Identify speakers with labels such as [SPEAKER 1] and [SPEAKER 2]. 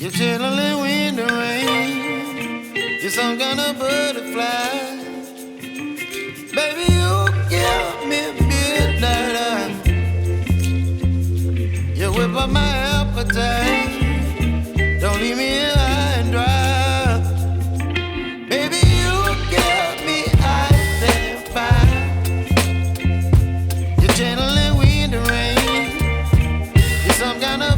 [SPEAKER 1] You're chilling in the rain. You're some kind of butterfly. Baby, you give me midnight. You whip up my appetite. Don't leave me here high and dry. Baby, you give me ice and fire. You're channeling wind and rain. You're some kind of